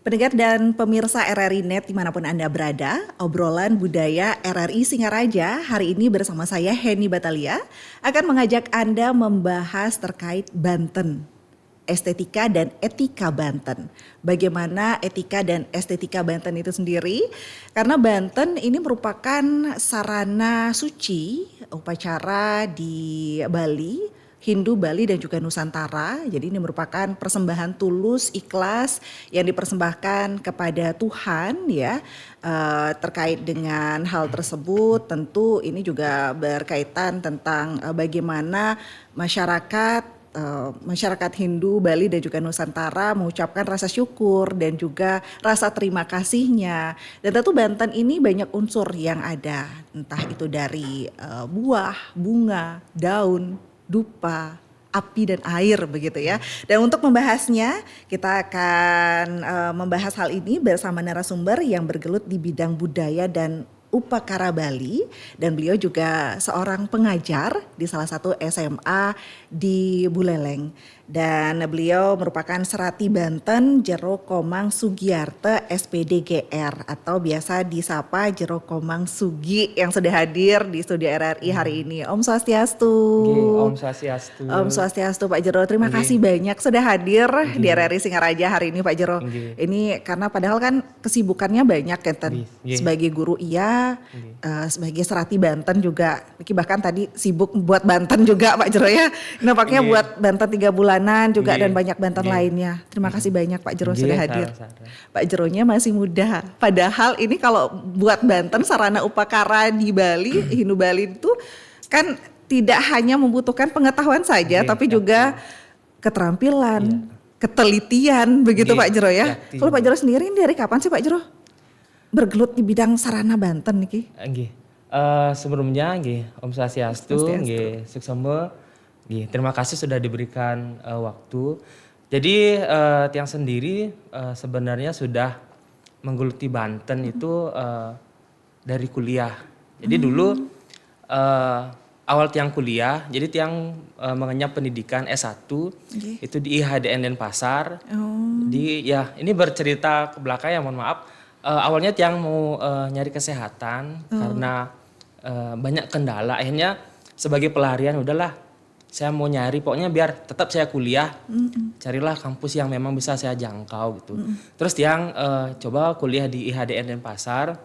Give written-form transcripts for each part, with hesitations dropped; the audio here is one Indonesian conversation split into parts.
Pendengar dan pemirsa RRI Net dimanapun Anda berada, obrolan budaya RRI Singaraja hari ini bersama saya Henny Batalia akan mengajak Anda membahas terkait Banten, estetika dan etika Banten. Bagaimana etika dan estetika Banten itu sendiri? Karena Banten ini merupakan sarana suci upacara di Bali, Hindu, Bali dan juga Nusantara. Jadi ini merupakan persembahan tulus, ikhlas yang dipersembahkan kepada Tuhan ya. Terkait dengan hal tersebut tentu ini juga berkaitan tentang bagaimana masyarakat Hindu, Bali dan juga Nusantara mengucapkan rasa syukur dan juga rasa terima kasihnya. Dan tentu Banten ini banyak unsur yang ada, entah itu dari buah, bunga, daun, dupa, api dan air begitu ya. Dan untuk membahasnya kita akan membahas hal ini bersama narasumber yang bergelut di bidang budaya dan Upakara Bali, dan beliau juga seorang pengajar di salah satu SMA di Buleleng, dan beliau merupakan Serati Banten Jero Komang Sugiyarte SPD GR atau biasa disapa Jero Komang Sugi yang sudah hadir di studio RRI hari ini. Om Swastiastu. Om Swastiastu. Om Swastiastu Pak Jero. Terima kasih banyak sudah hadir di RRI Singaraja hari ini Pak Jero. Ini karena padahal kan kesibukannya banyak kan, sebagai guru iya, sebagai Serati Banten juga. Bahkan tadi sibuk buat Banten juga Pak Jero ya. Nampaknya buat Banten 3 bulanan juga dan banyak Banten lainnya. Terima kasih banyak Pak Jero sudah hadir. Pak Jeronya masih muda. Padahal ini kalau buat Banten sarana upakara di Bali, Hindu Bali itu kan tidak hanya membutuhkan pengetahuan saja tapi juga keterampilan, ketelitian begitu Pak Jero ya. Kalau Pak Jero sendiri ini dari kapan sih Pak Jero bergelut di bidang sarana Banten niki? Sebelumnya Om Swastiastu, suksema. Terima kasih sudah diberikan waktu. Jadi Tiang sendiri sebenarnya sudah menggeluti Banten itu dari kuliah. Jadi dulu awal Tiang kuliah, jadi Tiang mengenyam pendidikan S1 itu di IHDN Denpasar. Jadi ya ini bercerita ke belakang ya, mohon maaf. Awalnya Tiang mau nyari kesehatan karena banyak kendala. Akhirnya sebagai pelarian udahlah saya mau nyari, pokoknya biar tetap saya kuliah, carilah kampus yang memang bisa saya jangkau gitu. Terus Tiang coba kuliah di IHDN Denpasar.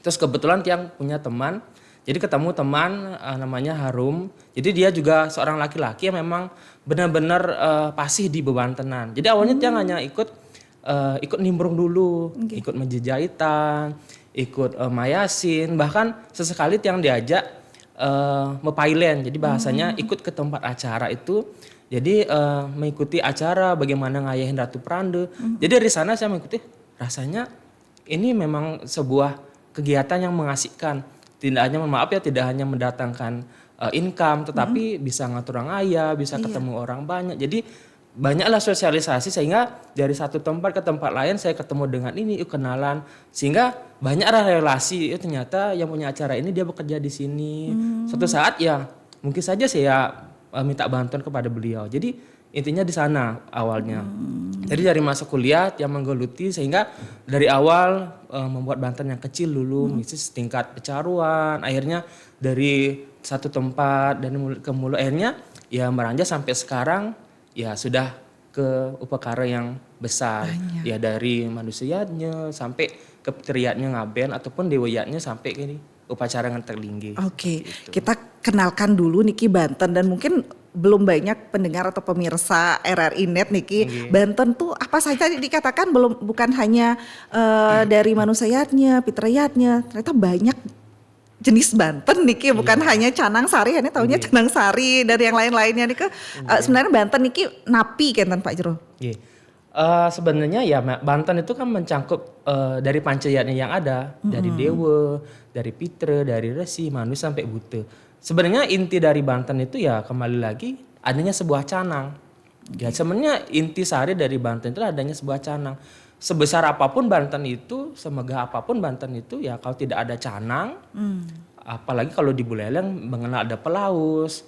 Terus kebetulan Tiang punya teman, jadi ketemu teman namanya Harum. Jadi dia juga seorang laki-laki yang memang benar-benar fasih di bebantenan. Jadi awalnya Tiang hanya ikut nimbrung dulu, ikut menjejahitan, ikut mayasin, bahkan sesekali Tiang diajak mepailen, jadi bahasanya ikut ke tempat acara itu, jadi mengikuti acara bagaimana ngayahin Ratu Prande. Jadi dari sana saya mengikuti, rasanya ini memang sebuah kegiatan yang mengasihkan, tidak hanya mendatangkan income, tetapi bisa ngatur orang ayah, bisa ketemu orang banyak. Jadi banyaklah sosialisasi sehingga dari satu tempat ke tempat lain saya ketemu dengan ini, kenalan, sehingga banyaklah relasi. Ternyata yang punya acara ini dia bekerja di sini. Suatu saat ya mungkin saja saya minta bantuan kepada beliau. Jadi intinya di sana awalnya. Jadi dari masa kuliah yang menggeluti sehingga dari awal membuat Banten yang kecil dulu, misalnya setingkat pecaruan, akhirnya dari satu tempat dan mulut ke mulut, akhirnya ya meranjak sampai sekarang. Ya sudah ke upakara yang besar. Ya dari manusianya sampai ke teriatnya ngaben ataupun dewayatnya sampai ke upacara nganterlinggi. Gitu. Kita kenalkan dulu niki Banten, dan mungkin belum banyak pendengar atau pemirsa RRI Net niki. Banten tuh apa saja dikatakan, bukan hanya dari manusiatnya, pitrayatnya, ternyata banyak jenis Banten niki, bukan hanya Canang Sari, hanya tahunya Canang Sari dari yang lain-lainnya niki. Sebenarnya Banten niki napi kan Pak Jero? Sebenarnya ya Banten itu kan mencangkup dari pancayatnya yang ada, dari Dewa, dari Pitra, dari Resi, Manus sampai Buta. Sebenarnya inti dari Banten itu ya kembali lagi adanya sebuah canang. Ya sebenarnya inti sari dari Banten itu adanya sebuah canang. Sebesar apapun Banten itu, semegah apapun Banten itu, ya kalau tidak ada canang, apalagi kalau di Buleleng mengenal ada pelaus,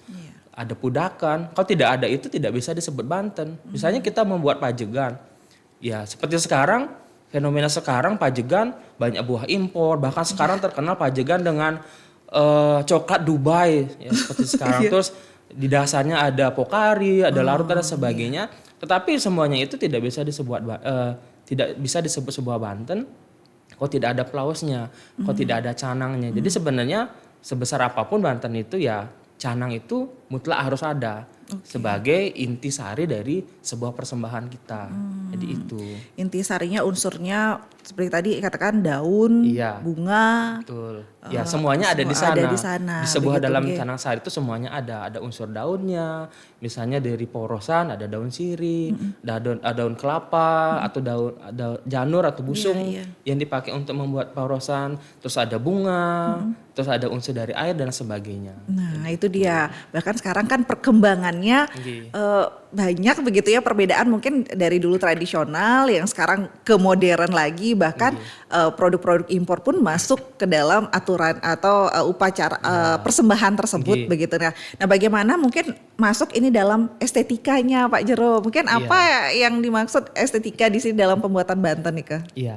ada pudakan. Kalau tidak ada itu tidak bisa disebut Banten. Misalnya kita membuat pajegan, ya seperti sekarang fenomena sekarang Pajegan banyak buah impor, bahkan sekarang terkenal Pajegan dengan coklat Dubai ya seperti sekarang. Terus di dasarnya ada Pokari, ada larutan dan sebagainya. Tetapi semuanya itu tidak bisa disebut sebuah Banten kok tidak ada Plausnya, kok tidak ada canangnya. Jadi sebenarnya sebesar apapun Banten itu ya canang itu mutlak harus ada sebagai intisari dari sebuah persembahan kita. Jadi itu. Intisarinya unsurnya seperti tadi katakan daun, Iya. bunga. Betul. Ya semuanya ada di semua sana. ada di sana, Di sebuah begitu, dalam nggih. canang sari itu semuanya ada. Ada unsur daunnya. Misalnya dari porosan ada daun sirih, ada daun kelapa atau ada janur atau busung Iya, yang dipakai untuk membuat porosan. Terus ada bunga, terus ada unsur dari air dan sebagainya. Nah itu dia, bahkan sekarang kan perkembangannya Nggih. banyak begitu ya, perbedaan mungkin dari dulu tradisional yang sekarang ke modern lagi, bahkan produk-produk impor pun masuk ke dalam aturan atau upacara persembahan tersebut Nggih. begitu. Nah bagaimana mungkin masuk ini dalam estetikanya Pak Jero, mungkin apa yang dimaksud estetika di sini dalam pembuatan Banten nih Kak? Iya.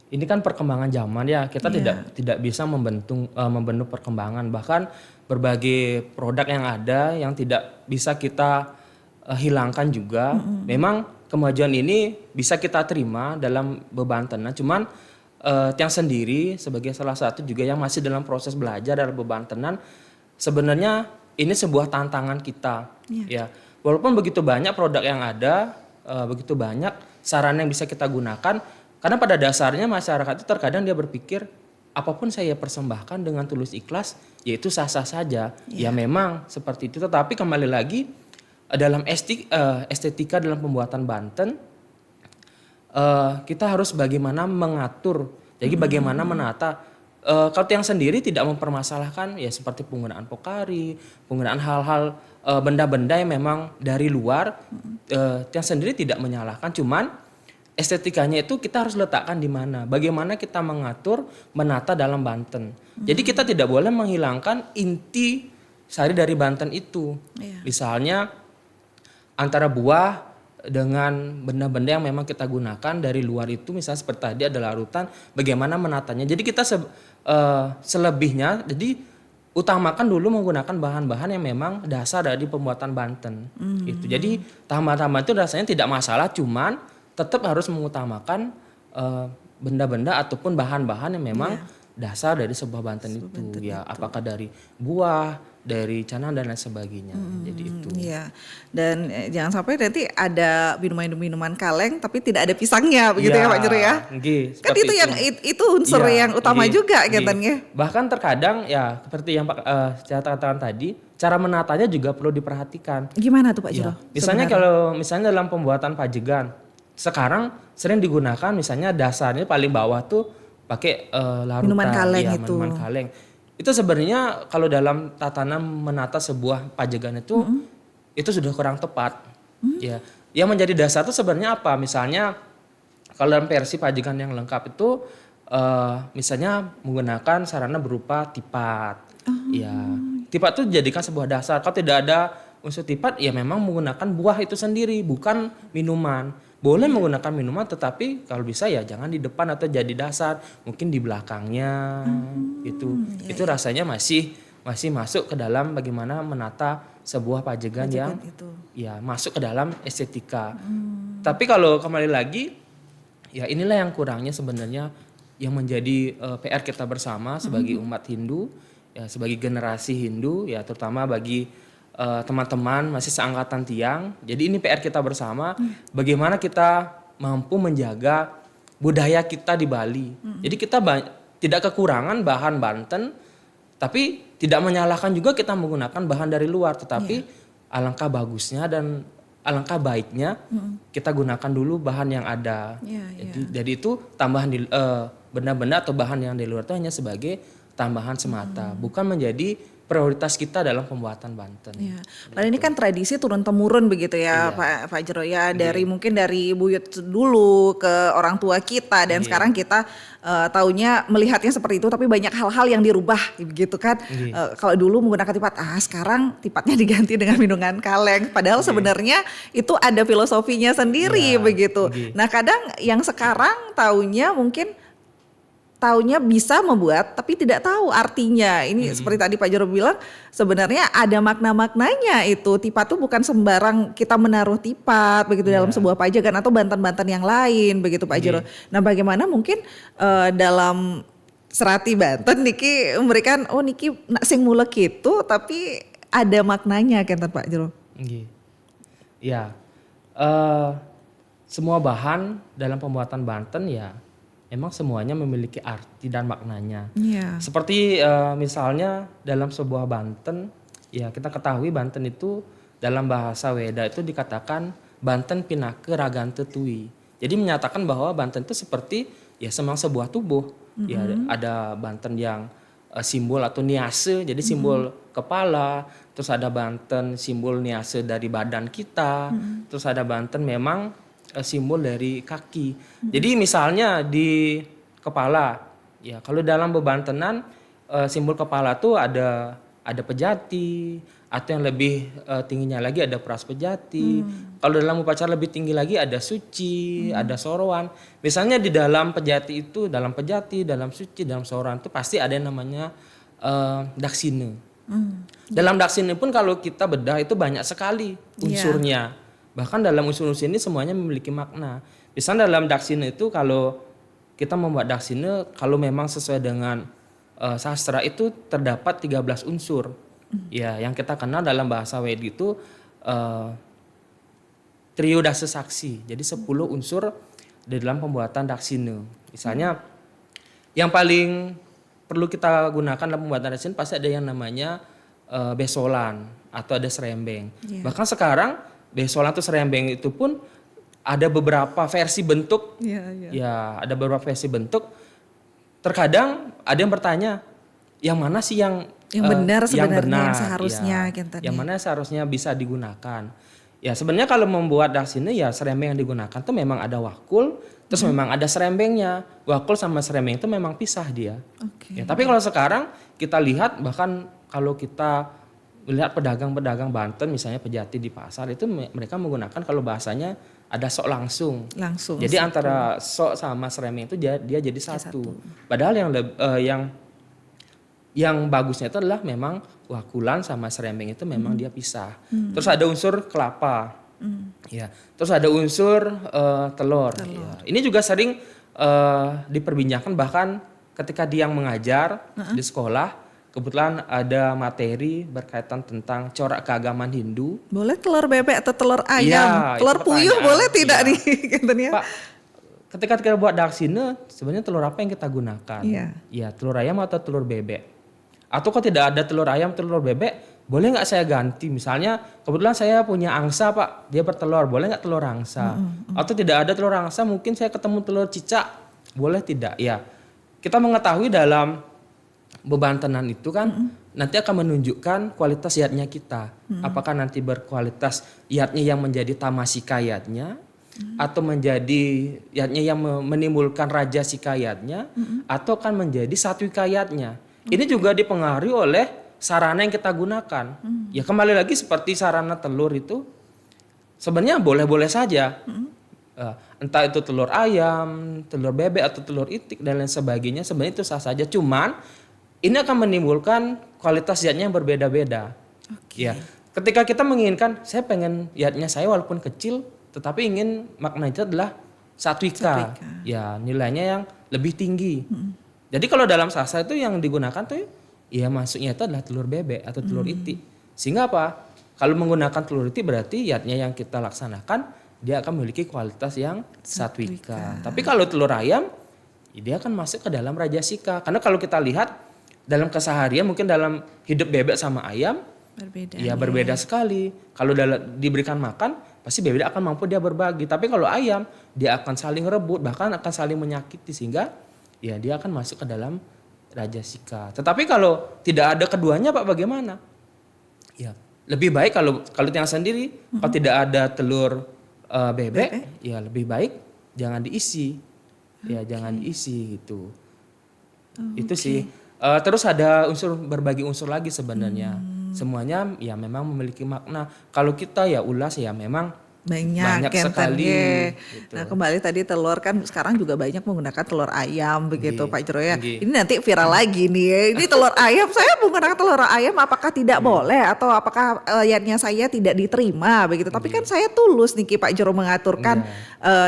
Ini kan perkembangan zaman ya, kita tidak bisa membendung perkembangan, bahkan berbagai produk yang ada yang tidak bisa kita hilangkan juga. Memang kemajuan ini bisa kita terima dalam bebantenan, cuman Tiang sendiri sebagai salah satu juga yang masih dalam proses belajar dalam bebantenan, sebenarnya ini sebuah tantangan kita. Ya, walaupun begitu banyak produk yang ada, begitu banyak sarana yang bisa kita gunakan. Karena pada dasarnya masyarakat itu terkadang dia berpikir apapun saya persembahkan dengan tulus ikhlas, yaitu sah-sah saja. Ya memang seperti itu, tetapi kembali lagi dalam estetika dalam pembuatan Banten, kita harus bagaimana mengatur, jadi bagaimana menata. Kalau yang sendiri tidak mempermasalahkan ya seperti penggunaan Pokari, penggunaan hal-hal benda-benda yang memang dari luar, yang sendiri tidak menyalahkan, cuman estetikanya itu kita harus letakkan di mana. Bagaimana kita mengatur, menata dalam Banten. Jadi kita tidak boleh menghilangkan inti sari dari Banten itu. Misalnya antara buah dengan benda-benda yang memang kita gunakan dari luar itu, misalnya seperti tadi ada larutan, bagaimana menatanya. Jadi kita selebihnya, jadi utamakan dulu menggunakan bahan-bahan yang memang dasar dari pembuatan Banten. Gitu. Jadi tambahan-tambahan itu rasanya tidak masalah, cuman tetap harus mengutamakan benda-benda ataupun bahan-bahan yang memang dasar dari sebuah Banten itu. Ya, apakah dari buah, dari canang dan lain sebagainya. Jadi itu. Iya. Dan jangan sampai nanti ada minuman-minuman kaleng tapi tidak ada pisangnya begitu ya Pak Jero ya. Nggih, Kan itu yang itu unsur Iya, yang utama nggih, juga nggih. katanya. Bahkan terkadang ya seperti yang Pak saya katakan tadi, cara menatanya juga perlu diperhatikan. Gimana tuh Pak Ya, Jero? misalnya kalau misalnya dalam pembuatan Pajegan, sekarang sering digunakan misalnya dasarnya paling bawah tuh pakai larutan, Minuman kaleng ya, itu. minuman kaleng. Itu sebenarnya kalau dalam tatanan menata sebuah Pajegan itu sudah kurang tepat. Ya, yang menjadi dasar itu sebenarnya apa? Misalnya kalau dalam versi Pajegan yang lengkap itu misalnya menggunakan sarana berupa tipat. Ya, tipat itu dijadikan sebuah dasar. Kalau tidak ada unsur tipat, ya memang menggunakan buah itu sendiri, bukan minuman. Boleh menggunakan minuman, tetapi kalau bisa ya jangan di depan atau jadi dasar, mungkin di belakangnya. Itu rasanya masih masuk ke dalam bagaimana menata sebuah Pajegan yang itu. ya masuk ke dalam estetika. Tapi kalau kembali lagi, ya inilah yang kurangnya sebenarnya yang menjadi PR kita bersama sebagai umat Hindu, ya sebagai generasi Hindu, ya terutama bagi teman-teman masih seangkatan Tiang. Jadi ini PR kita bersama, bagaimana kita mampu menjaga budaya kita di Bali. Jadi kita tidak kekurangan bahan Banten, tapi tidak menyalahkan juga kita menggunakan bahan dari luar. Tetapi alangkah bagusnya dan alangkah baiknya kita gunakan dulu bahan yang ada. Jadi itu tambahan benda-benda atau bahan yang dari luar itu hanya sebagai tambahan semata, bukan menjadi prioritas kita dalam pembuatan Banten. Ya, padahal ini kan tradisi turun temurun begitu ya, Iya. Pak Jero ya, dari mungkin dari buyut dulu ke orang tua kita dan Iya. sekarang kita taunya melihatnya seperti itu, tapi banyak hal-hal yang dirubah gitu kan. Iya. Kalau dulu menggunakan tipat, sekarang tipatnya diganti dengan minuman kaleng. Padahal sebenarnya itu ada filosofinya sendiri Iya. begitu. Iya. Nah kadang yang sekarang taunya mungkin taunya bisa membuat tapi tidak tahu artinya. Ini seperti tadi Pak Jero bilang sebenarnya ada makna-maknanya itu. Tipat itu bukan sembarang kita menaruh tipat begitu dalam sebuah pajagan atau banten-banten yang lain begitu Pak Jero. Nah bagaimana mungkin dalam serati Banten niki memberikan niki nak sing mulek itu tapi ada maknanya kan Pak Jero. Nggih. Ya. eh, Semua bahan dalam pembuatan Banten ya emang semuanya memiliki arti dan maknanya. Iya. Seperti misalnya dalam sebuah Banten, ya kita ketahui Banten itu dalam bahasa Weda itu dikatakan Banten pinake ragante tui. Jadi menyatakan bahwa Banten itu seperti ya semang sebuah tubuh. Ya ada Banten yang simbol atau niase, jadi simbol kepala. Terus ada Banten simbol niase dari badan kita. Terus ada Banten memang simbol dari kaki. Jadi misalnya di kepala, ya kalau dalam bebantenan simbol kepala tuh ada pejati, atau yang lebih tingginya lagi ada peras pejati. Kalau dalam upacara lebih tinggi lagi ada suci, ada soroan. Misalnya di dalam pejati itu, dalam pejati, dalam suci, dalam soroan itu pasti ada yang namanya daksine. Dalam daksine pun kalau kita bedah itu banyak sekali unsurnya. Bahkan dalam unsur-unsur ini semuanya memiliki makna. Misalnya dalam daksine itu kalau kita membuat daksine, kalau memang sesuai dengan sastra itu terdapat 13 unsur. Ya, yang kita kenal dalam bahasa Wedi itu trio dasa saksi. Jadi 10 unsur di dalam pembuatan daksine. Misalnya yang paling perlu kita gunakan dalam pembuatan daksine pasti ada yang namanya besolan atau ada serembeng. Bahkan sekarang besolan atau serembeng itu pun ada beberapa versi bentuk. Ya, ada beberapa versi bentuk. Terkadang ada yang bertanya, yang mana sih yang benar sebenarnya, yang seharusnya, seharusnya yang mana seharusnya bisa digunakan. Ya sebenarnya kalau membuat daksine ya serembeng yang digunakan tuh memang ada wakul, terus memang ada serembengnya. Wakul sama serembeng itu memang pisah dia. Ya, tapi kalau sekarang kita lihat bahkan kalau kita melihat pedagang-pedagang Banten misalnya pejati di pasar itu mereka menggunakan kalau bahasanya ada sok langsung. Jadi antara sok sama serembeng itu dia jadi satu. Padahal yang bagusnya itu adalah memang wakulan sama serembeng itu memang dia pisah. Terus ada unsur kelapa. Ya. Terus ada unsur telur. Ya. Ini juga sering diperbincangkan bahkan ketika dia yang mengajar di sekolah. Kebetulan ada materi berkaitan tentang corak keagamaan Hindu. Boleh telur bebek atau telur ayam? Ya, telur puyuh boleh tidak nih? Pak, ketika kita buat daksine, sebenarnya telur apa yang kita gunakan? Ya, telur ayam atau telur bebek? Atau kalau tidak ada telur ayam, telur bebek, boleh nggak saya ganti? Misalnya, kebetulan saya punya angsa Pak, dia bertelur, boleh nggak telur angsa? Atau tidak ada telur angsa, mungkin saya ketemu telur cicak, boleh tidak? Ya, kita mengetahui dalam bebantenan itu kan nanti akan menunjukkan kualitas yatnya kita. Apakah nanti berkualitas yatnya yang menjadi tamasika yatnya atau menjadi yatnya yang menimbulkan raja sikayatnya atau akan menjadi satwika yatnya. Ini juga dipengaruhi oleh sarana yang kita gunakan. Ya kembali lagi seperti sarana telur itu sebenarnya boleh-boleh saja. Entah itu telur ayam, telur bebek atau telur itik dan lain sebagainya sebenarnya itu sah saja. Cuman ini akan menimbulkan kualitas zatnya yang berbeda-beda. Ya, ketika kita menginginkan, saya pengen zatnya saya walaupun kecil, tetapi ingin makna itu adalah satwika. Ya, nilainya yang lebih tinggi. Jadi kalau dalam sastra itu yang digunakan tuh, ya masuknya itu adalah telur bebek atau telur itik. Sehingga apa? Kalau menggunakan telur itik berarti zatnya yang kita laksanakan, dia akan memiliki kualitas yang satwika. Tapi kalau telur ayam, ya dia akan masuk ke dalam rajasika. Karena kalau kita lihat dalam keseharian mungkin dalam hidup bebek sama ayam berbeda sekali. Kalau diberikan makan pasti bebek akan mampu dia berbagi. Tapi kalau ayam dia akan saling rebut bahkan akan saling menyakiti sehingga ya dia akan masuk ke dalam Rajasika. Tetapi kalau tidak ada keduanya Pak bagaimana? Ya, lebih baik kalau tiang sendiri kalau tidak ada telur bebek, ya lebih baik jangan diisi. Ya, jangan diisi gitu. Itu sih. Terus ada berbagi unsur lagi sebenarnya. Semuanya ya memang memiliki makna. Kalau kita ya ulas ya memang banyak sekali. Gitu. Nah kembali tadi telur kan sekarang juga banyak menggunakan telur ayam begitu Pak Jero ya. Ini nanti viral lagi nih. Ini telur ayam, saya menggunakan telur ayam apakah tidak boleh atau apakah ayatnya saya tidak diterima begitu. Tapi kan saya tulus nih Pak Jero mengaturkan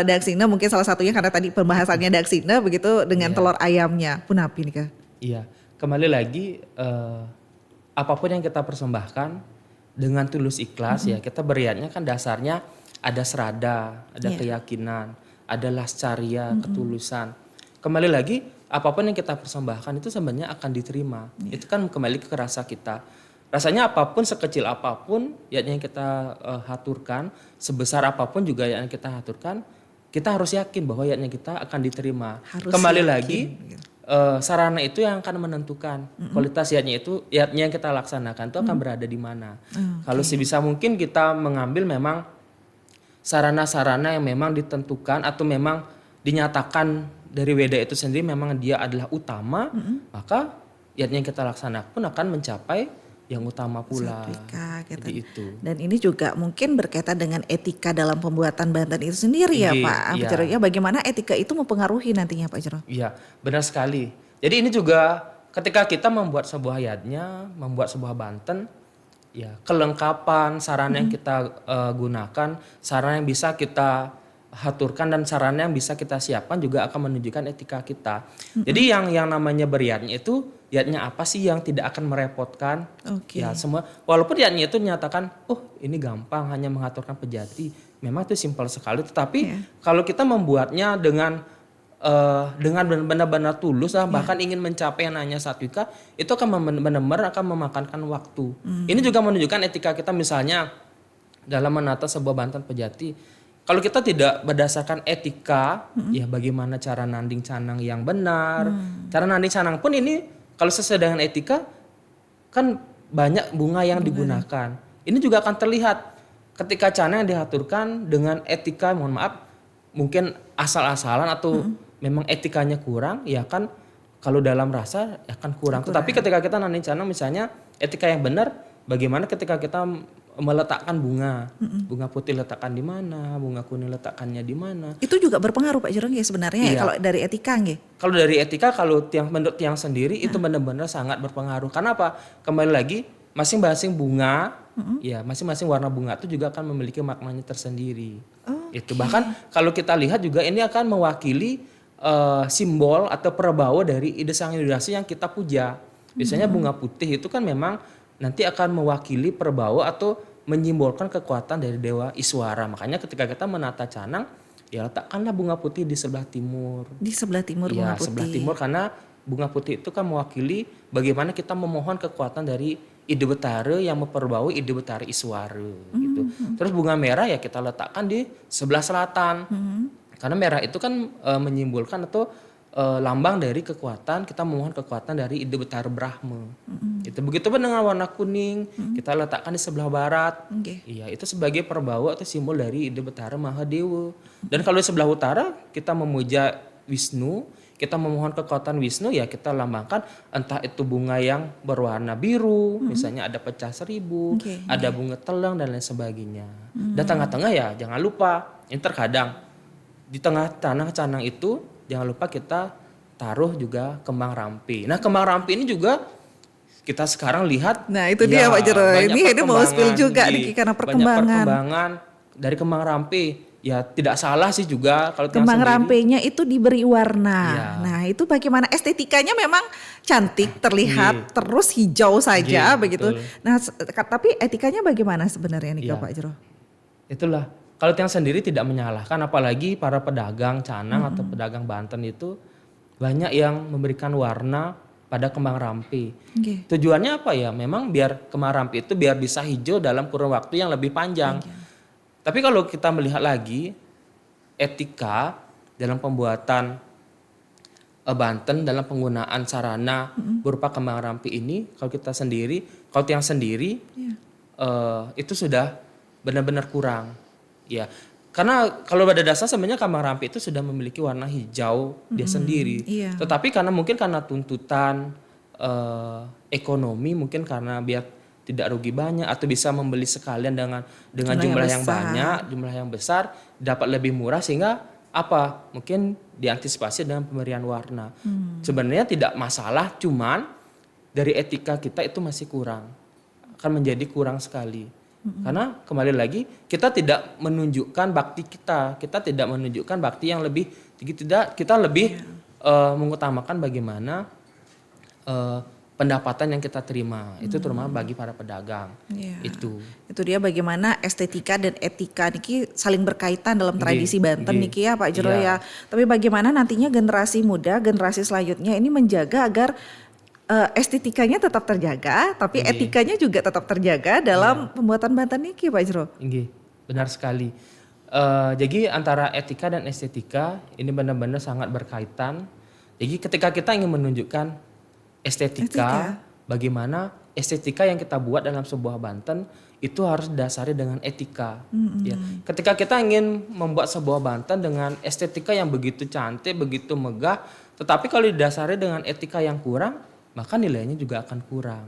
daksina mungkin salah satunya karena tadi pembahasannya daksina begitu dengan telur ayamnya. Punapi nih Kak? Iya, kembali lagi apapun yang kita persembahkan dengan tulus ikhlas ya kita beriatnya kan dasarnya ada serada, ada keyakinan, ada lascaria, ketulusan. Kembali lagi apapun yang kita persembahkan itu sebenarnya akan diterima. Itu kan kembali ke rasa kita. Rasanya apapun sekecil apapun yang kita haturkan, sebesar apapun juga yang kita haturkan, kita harus yakin bahwa kita akan diterima. Harus kembali yakin. lagi sarana itu yang akan menentukan kualitas yang kita laksanakan itu akan berada di mana. Kalau sebisa mungkin kita mengambil memang sarana-sarana yang memang ditentukan atau memang dinyatakan dari Weda itu sendiri memang dia adalah utama, maka yang kita laksanakan pun akan mencapai yang utama pula. Jadi itu. Dan ini juga mungkin berkaitan dengan etika dalam pembuatan Banten itu sendiri ya Pak. Iya. Ya, bagaimana etika itu mempengaruhi nantinya Pak Jero? Iya, benar sekali. Jadi ini juga ketika kita membuat sebuah membuat sebuah Banten, ya kelengkapan sarana yang kita gunakan, sarana yang bisa kita haturkan dan sarana yang bisa kita siapkan juga akan menunjukkan etika kita. Jadi yang namanya beriatnya itu yatnya apa sih yang tidak akan merepotkan? Ya semua walaupun yatnya itu menyatakan ini gampang hanya mengaturkan pejati. Memang itu simpel sekali tetapi kalau kita membuatnya dengan benar-benar tulus bahkan ingin mencapai yang hanya satwika itu akan benar-benar akan memakankan waktu. Ini juga menunjukkan etika kita misalnya dalam menata sebuah Banten pejati. Kalau kita tidak berdasarkan etika, ya bagaimana cara nanding canang yang benar. Cara nanding canang pun ini kalau sesuai dengan etika kan banyak bunga yang digunakan. Ini juga akan terlihat ketika canang yang diaturkan dengan etika, mohon maaf, mungkin asal-asalan atau memang etikanya kurang, ya kan kalau dalam rasa ya kan kurang. Tetapi ketika kita nanding canang misalnya etika yang benar, bagaimana ketika kita meletakkan bunga putih letakkan di mana, bunga kuning letakkannya di mana. Itu juga berpengaruh Pak Jero ya sebenarnya ya kalau dari etika nggih. Kalau dari etika menurut tiang sendiri itu benar-benar sangat berpengaruh. Karena apa? Kembali lagi masing-masing bunga ya masing-masing warna bunga itu juga akan memiliki maknanya tersendiri. Itu bahkan kalau kita lihat juga ini akan mewakili simbol atau perbawa dari ide sang Hidayasi yang kita puja. Biasanya bunga putih itu kan memang nanti akan mewakili perbawa atau menyimbolkan kekuatan dari Dewa Iswara. Makanya ketika kita menata canang, ya letakkanlah bunga putih di sebelah timur. Di sebelah timur bunga putih. Sebelah timur karena bunga putih itu kan mewakili bagaimana kita memohon kekuatan dari Ide Betara yang memperbaui Ide Betara Iswara gitu. Terus bunga merah ya kita letakkan di sebelah selatan. Karena merah itu kan menyimbolkan atau lambang dari kekuatan, kita memohon kekuatan dari Ide Betara Brahma. Itu begitu pun dengan warna kuning, kita letakkan di sebelah barat. Iya, itu sebagai perbawa atau simbol dari Ide Betara Mahadewa. Dan kalau di sebelah utara kita memuja Wisnu, kita memohon kekuatan Wisnu ya kita lambangkan entah itu bunga yang berwarna biru, misalnya ada pecah seribu, ada bunga telang dan lain sebagainya. Dan tengah-tengah ya jangan lupa, ini terkadang di tengah tanah canang itu jangan lupa kita taruh juga kembang rampi. Nah kembang rampi ini juga kita sekarang lihat. Nah itu dia Pak Jero. Ini mau spill juga nih karena perkembangan. Banyak perkembangan dari kembang rampi. Ya tidak salah sih juga kalau kembang rampenya itu diberi warna. Nah itu bagaimana estetikanya memang cantik terlihat terus hijau saja begitu. Betul. Nah tapi etikanya bagaimana sebenarnya nih Pak Jero? Itulah. Kalau tiang sendiri tidak menyalahkan, apalagi para pedagang canang atau pedagang Banten itu banyak yang memberikan warna pada kembang rampi. Tujuannya apa ya? Memang biar kembang rampi itu biar bisa hijau dalam kurun waktu yang lebih panjang. Tapi kalau kita melihat lagi etika dalam pembuatan Banten dalam penggunaan sarana berupa kembang rampi ini, kalau tiang sendiri itu sudah benar-benar kurang. Ya, karena kalau pada dasar sebenarnya kembang rampi itu sudah memiliki warna hijau dia sendiri. Iya. Tetapi karena tuntutan ekonomi, mungkin karena biar tidak rugi banyak atau bisa membeli sekalian dengan jumlah yang banyak, jumlah yang besar, dapat lebih murah sehingga mungkin diantisipasi dengan pemberian warna. Sebenarnya tidak masalah, cuman dari etika kita itu masih kurang, akan menjadi kurang sekali. Karena kembali lagi kita tidak menunjukkan bakti kita tidak menunjukkan bakti yang lebih tinggi, kita lebih mengutamakan bagaimana pendapatan yang kita terima, itu terutama bagi para pedagang. Itu dia bagaimana estetika dan etika niki saling berkaitan dalam tradisi Banten niki ya Pak Jero ya. Tapi bagaimana nantinya generasi muda, generasi selanjutnya ini menjaga agar estetikanya tetap terjaga, tapi etikanya juga tetap terjaga dalam pembuatan Banten niki Pak Jero. Benar sekali. Jadi antara etika dan estetika ini benar-benar sangat berkaitan. Jadi ketika kita ingin menunjukkan estetika, bagaimana estetika yang kita buat dalam sebuah Banten itu harus didasari dengan etika. Ya. Ketika kita ingin membuat sebuah Banten dengan estetika yang begitu cantik, begitu megah, tetapi kalau didasari dengan etika yang kurang, maka nilainya juga akan kurang.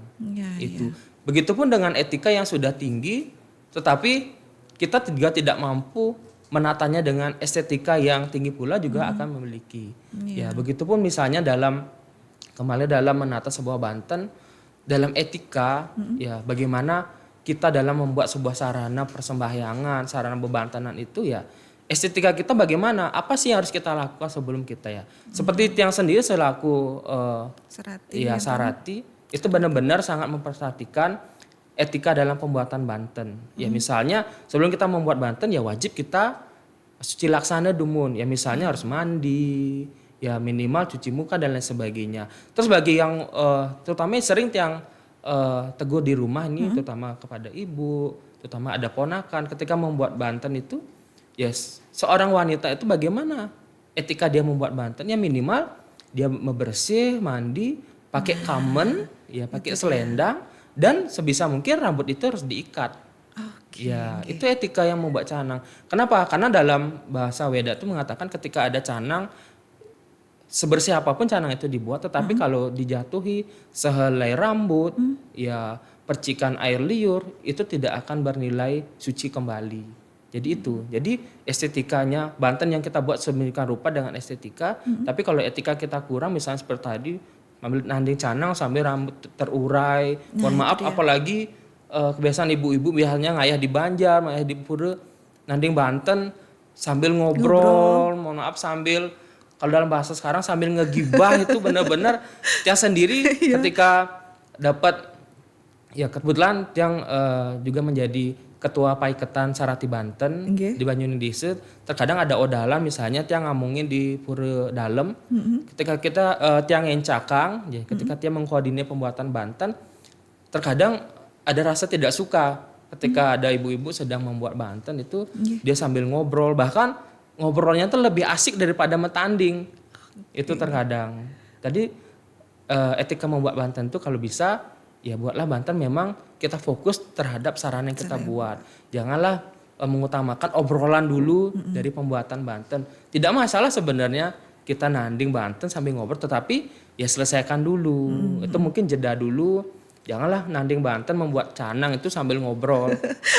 Begitupun dengan etika yang sudah tinggi, tetapi kita juga tidak mampu menatanya dengan estetika yang tinggi pula juga akan memiliki. Ya, begitupun misalnya dalam menata sebuah Banten dalam etika, ya bagaimana kita dalam membuat sebuah sarana persembahyangan, sarana bebantenan itu ya estetika kita bagaimana, apa sih yang harus kita lakukan sebelum kita ya. Seperti tiang sendiri selaku Sarati itu benar-benar sangat memperhatikan etika dalam pembuatan Banten. Ya misalnya sebelum kita membuat Banten ya wajib kita suci laksana dumun, ya misalnya harus mandi, ya minimal cuci muka dan lain sebagainya. Terus bagi yang terutama sering yang tegur di rumah ini, terutama kepada ibu, terutama ada ponakan, ketika membuat Banten itu, yes, seorang wanita itu bagaimana etika dia membuat Banten? Ya minimal dia membersih, mandi, pakai kamen, ya pakai selendang, dan sebisa mungkin rambut itu harus diikat. Itu etika yang membuat canang. Kenapa? Karena dalam bahasa Weda itu mengatakan ketika ada canang, sebersih apapun canang itu dibuat, tetapi kalau dijatuhi sehelai rambut, ya percikan air liur, itu tidak akan bernilai suci kembali. Jadi itu, jadi estetikanya Banten yang kita buat sedemikian rupa dengan estetika, tapi kalau etika kita kurang, misalnya seperti tadi, ambil nanding canang sambil rambut terurai, mohon maaf, apalagi kebiasaan ibu-ibu biasanya ngayah di Banjar, ngayah di Pura, nanding Banten sambil ngobrol, mohon maaf sambil, kalau dalam bahasa sekarang sambil ngegibah itu benar-benar yang sendiri ketika dapat, ya kebetulan yang juga menjadi ketua Paiketan Sarati Banten di Banyuwangi Desa, terkadang ada odalan misalnya tiang ngomongin di Pura Dalem, ketika kita tiang encakang, ya, ketika tiang mengkoordinir pembuatan Banten, terkadang ada rasa tidak suka ketika ada ibu-ibu sedang membuat Banten itu dia sambil ngobrol, bahkan ngobrolnya tuh lebih asik daripada metanding. Itu terkadang. Jadi etika membuat Banten itu kalau bisa ya buatlah Banten memang kita fokus terhadap sarana yang kita buat. Janganlah mengutamakan obrolan dulu dari pembuatan Banten. Tidak masalah sebenarnya kita nanding Banten sambil ngobrol, tetapi ya selesaikan dulu. Itu mungkin jeda dulu. Janganlah nanding Banten membuat canang itu sambil ngobrol.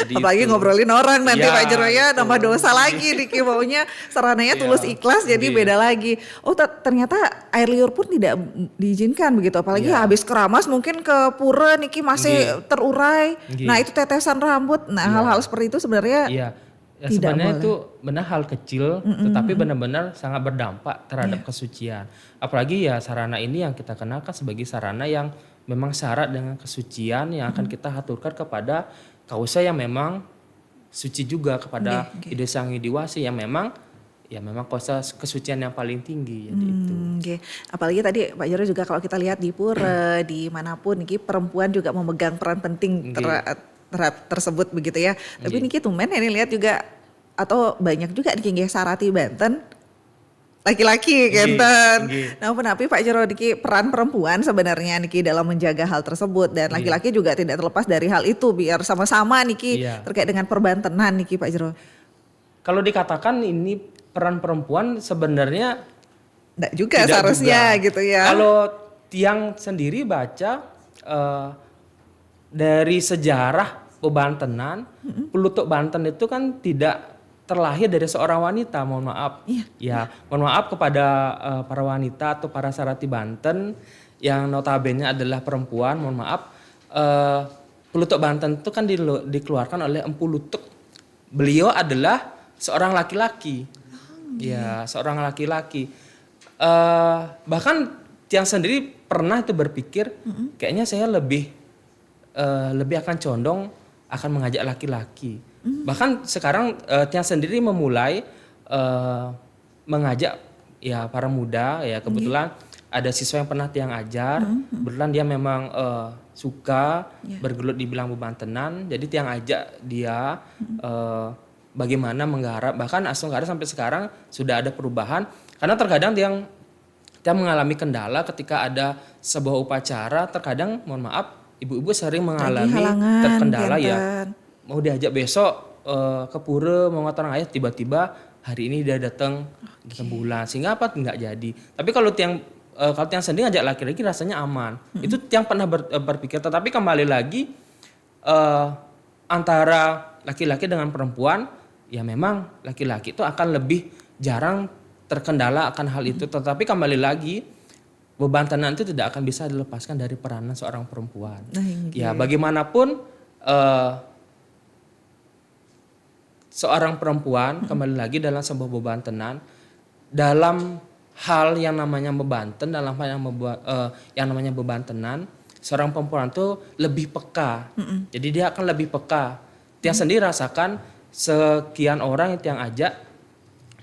Jadi apalagi ngobrolin orang nanti Pak Jero ya, nambah dosa lagi Niki, maunya sarananya tulus ikhlas jadi beda lagi. Oh ternyata air liur pun tidak diizinkan begitu, apalagi habis keramas mungkin ke pura Niki masih terurai. Nah itu tetesan rambut, nah hal-hal seperti itu sebenarnya ya sebenarnya itu benar hal kecil, tetapi benar-benar sangat berdampak terhadap kesucian. Apalagi ya sarana ini yang kita kenalkan sebagai sarana yang memang syarat dengan kesucian yang akan kita haturkan kepada kausa yang memang suci juga, kepada Ide Sang Hyang yang memang kausa kesucian yang paling tinggi. Jadi itu. Apalagi tadi Pak Jero juga kalau kita lihat di pura dimanapun niki perempuan juga memegang peran penting tersebut begitu ya. Tapi niki tumben ini lihat juga atau banyak juga di Sarati Banten laki-laki Nggih, kenten. nggih. Nah, penapi Pak Jero niki peran perempuan sebenarnya niki dalam menjaga hal tersebut dan laki-laki juga tidak terlepas dari hal itu biar sama-sama niki Iya. terkait dengan perbantenan niki Pak Jero. Kalau dikatakan ini peran perempuan sebenarnya Enggak juga tidak seharusnya juga. gitu ya. Kalau Tiang sendiri baca dari sejarah bebantenan, Pelutuk Banten itu kan tidak terlahir dari seorang wanita, mohon maaf. Iya. Ya, mohon maaf kepada para wanita atau para sarati Banten yang notabene adalah perempuan, mohon maaf. Pelutuk Banten itu kan dikeluarkan oleh Empu Lutuk. Beliau adalah seorang laki-laki. Ya, seorang laki-laki. Bahkan Tiang sendiri pernah itu berpikir, kayaknya saya lebih akan condong akan mengajak laki-laki. Bahkan sekarang Tiang sendiri memulai mengajak ya para muda ya kebetulan ada siswa yang pernah Tiang ajar, kebetulan dia memang suka bergelut di bidang bebantenan, jadi Tiang ajak dia bagaimana menggarap, bahkan Asung Garap sampai sekarang sudah ada perubahan karena terkadang Tiang mengalami kendala ketika ada sebuah upacara, terkadang mohon maaf ibu-ibu sering mengalami halangan, terkendala ya kenten. mau diajak besok ke pura mau ngotor ayah tiba-tiba hari ini dia datang bulan sehingga apa nggak jadi. Tapi kalau Tiang sendiri ngajak laki-laki rasanya aman. Itu Tiang pernah berpikir, tetapi kembali lagi antara laki-laki dengan perempuan ya memang laki-laki itu akan lebih jarang terkendala akan hal itu, tetapi kembali lagi bebantenan itu tidak akan bisa dilepaskan dari peranan seorang perempuan. Nah, ini Ya bagaimanapun seorang perempuan kembali lagi dalam sebuah bebantenan, dalam hal yang namanya bebanten, dalam hal yang namanya bebantenan, seorang perempuan itu lebih peka. Jadi dia akan lebih peka. Tiang sendiri rasakan sekian orang yang Tiang ajak,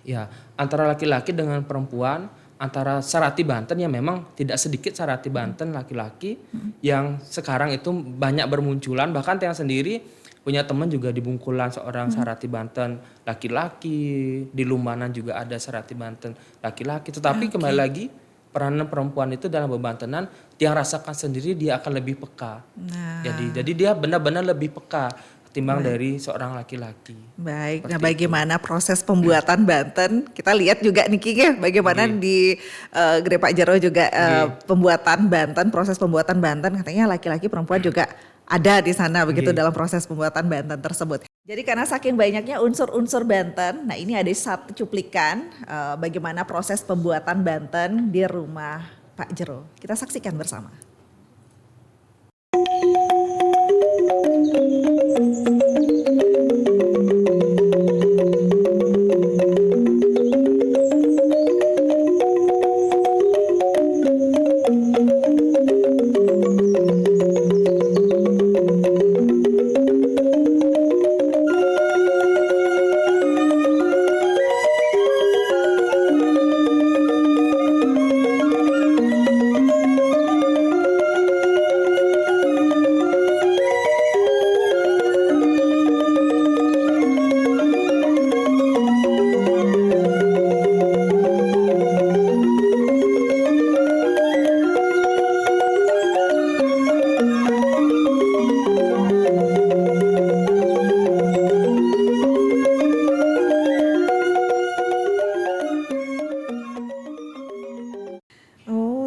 ya antara laki-laki dengan perempuan, antara sarati Banten yang memang tidak sedikit sarati Banten laki-laki yang sekarang itu banyak bermunculan. Bahkan Tiang sendiri punya teman juga di Bungkulan seorang sarati Banten laki-laki, di Lumbanan juga ada sarati Banten laki-laki. Tetapi kembali lagi peranan perempuan itu dalam bebantenan Tiang rasakan sendiri dia akan lebih peka. Nah, Jadi dia benar-benar lebih peka ketimbang dari seorang laki-laki. baik. Nah, bagaimana proses pembuatan Banten? Kita lihat juga nih Ki, bagaimana di Gede Pak Jero juga pembuatan Banten, proses pembuatan Banten katanya laki-laki perempuan juga ada di sana begitu dalam proses pembuatan Banten tersebut. Jadi karena saking banyaknya unsur-unsur Banten, nah ini ada satu cuplikan bagaimana proses pembuatan Banten di rumah Pak Jero. Kita saksikan bersama.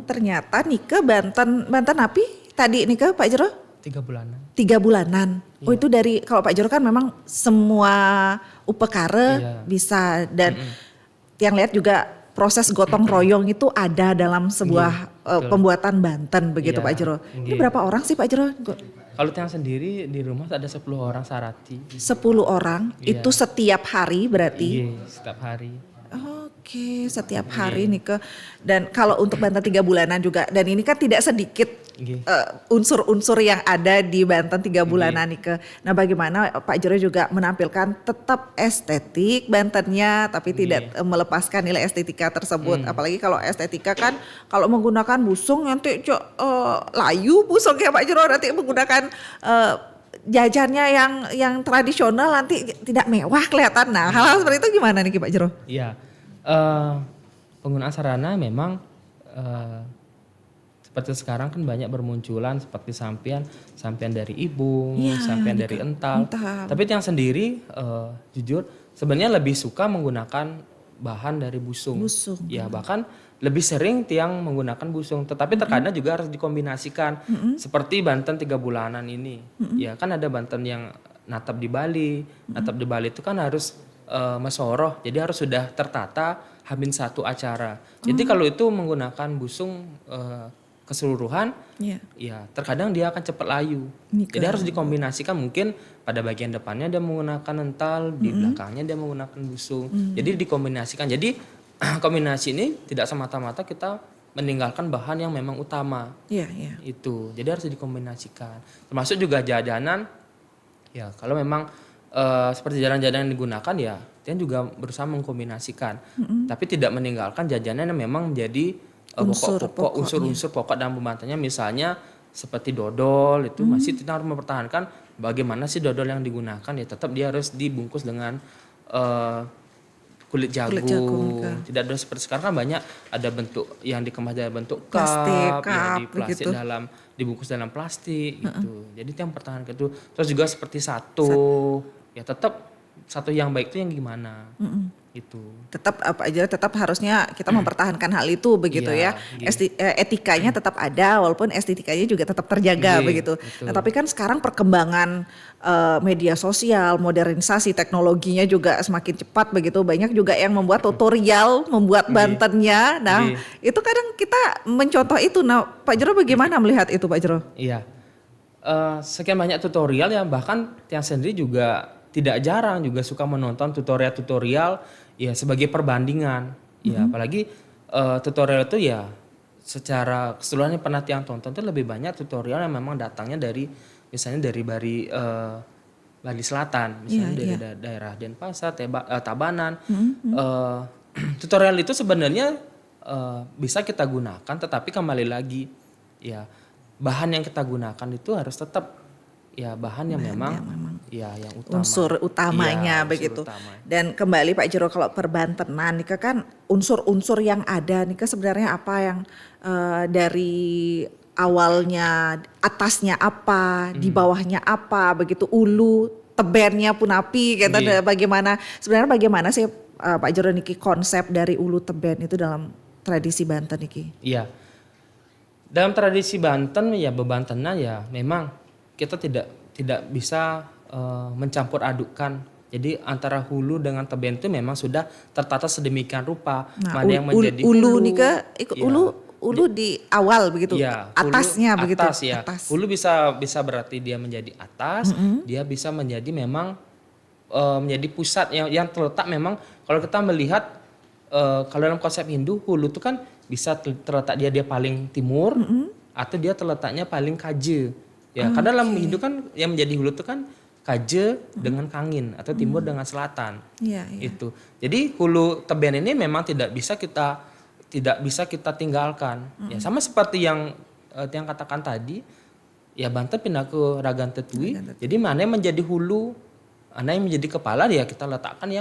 Ternyata Nike Banten api tadi Nike Pak Jero 3 bulanan. 3 bulanan. Oh itu dari kalau Pak Jero kan memang semua upekare bisa dan yang lihat juga proses gotong royong itu ada dalam sebuah pembuatan Banten begitu Pak Jero. Ini berapa orang sih Pak Jero? Kalau Tiang sendiri di rumah ada 10 orang sarati. 10 orang itu setiap hari berarti? Iya, setiap hari. Oke, setiap hari nih dan kalau untuk Banten 3 bulanan juga dan ini kan tidak sedikit unsur-unsur yang ada di Banten 3 bulanan nih Nah, bagaimana Pak Jero juga menampilkan tetap estetik Bantennya tapi tidak melepaskan nilai estetika tersebut. Apalagi kalau estetika kan kalau menggunakan busung nanti layu busung ya Pak Jero nanti menggunakan jajannya yang tradisional nanti tidak mewah kelihatan. Nah, hal-hal seperti itu gimana nih Pak Jero? Iya. penggunaan sarana memang eh, seperti sekarang kan banyak bermunculan seperti sampian dari ibung, Iya, sampian dari ental. ental. Tapi yang sendiri jujur sebenarnya lebih suka menggunakan bahan dari busung. Busung. Ya bahkan lebih sering tiang menggunakan busung. Tetapi terkadang juga harus dikombinasikan. Seperti Banten 3 bulanan ini. Ya kan ada Banten yang natap di Bali. Natap di Bali itu kan harus mesoroh. Jadi harus sudah tertata Hamin 1 acara. Jadi kalau itu menggunakan busung keseluruhan, ya terkadang dia akan cepat layu. Jadi harus dikombinasikan, mungkin pada bagian depannya dia menggunakan ental, di belakangnya dia menggunakan busung. Jadi dikombinasikan. Jadi kombinasi ini tidak semata-mata kita meninggalkan bahan yang memang utama. Itu. Jadi harus dikombinasikan. Termasuk juga jajanan. Ya kalau memang seperti jajanan yang digunakan ya, dia juga berusaha mengkombinasikan. Tapi tidak meninggalkan jajanan yang memang menjadi unsur-unsur pokok dalam pembantannya, misalnya seperti dodol itu masih kita harus mempertahankan bagaimana sih dodol yang digunakan, ya tetap dia harus dibungkus dengan kulit jagung. Tidak ada seperti sekarang kan banyak ada bentuk yang dikemas dalam bentuk cup, ya di plastik gitu. Dibungkus dalam plastik gitu. Jadi itu yang pertahankan itu. Terus juga seperti satu, ya tetap satu yang baik itu yang gimana? Itu tetap apa aja, tetap harusnya kita mempertahankan hal itu begitu ya. Etikanya tetap ada walaupun estetikanya juga tetap terjaga begitu. Nah, tapi kan sekarang perkembangan media sosial, modernisasi teknologinya juga semakin cepat begitu. Banyak juga yang membuat tutorial, membuat bantennya. Nah, itu kadang kita mencontoh itu. Nah, Pak Jero bagaimana melihat itu, Pak Jero? Iya. Sekian banyak tutorial ya, bahkan yang sendiri juga tidak jarang juga suka menonton tutorial-tutorial ya sebagai perbandingan. Ya apalagi tutorial itu ya secara keseluruhan yang pernah tiang tonton itu lebih banyak tutorial yang memang datangnya dari misalnya dari Bali Selatan, misalnya dari daerah Denpasar, Tabanan. Tutorial itu sebenarnya bisa kita gunakan, tetapi kembali lagi ya bahan yang kita gunakan itu harus tetap ya bahan yang memang ya yang utama. Unsur utamanya begitu. Dan kembali Pak Jero, kalau perbantenan nih kan unsur-unsur yang ada nih sebenarnya apa yang dari awalnya atasnya apa, di bawahnya apa begitu, ulu tebennya pun api gitu. Bagaimana sih Pak Jero niki konsep dari ulu teben itu dalam tradisi Banten niki? Iya. Dalam tradisi Banten ya bebantenan ya memang kita tidak bisa mencampur adukkan. Jadi antara hulu dengan teben itu memang sudah tertata sedemikian rupa. Nah, mana yang menjadi ulu nih ulu di awal begitu, ya, atasnya hulu, begitu. Atas ya. Hulu bisa berarti dia menjadi atas, dia bisa menjadi memang menjadi pusat yang terletak memang kalau kita melihat kalau dalam konsep Hindu hulu itu kan bisa terletak dia paling timur atau dia terletaknya paling kaje. Ya, karena dalam Hindu kan yang menjadi hulu itu kan kaje dengan kangin atau timur dengan selatan. Itu. Jadi hulu teben ini memang tidak bisa kita tinggalkan. Ya, sama seperti yang katakan tadi, ya Banten pindah ke Ragan Tetui. Jadi mana yang menjadi hulu, mana yang menjadi kepala ya kita letakkan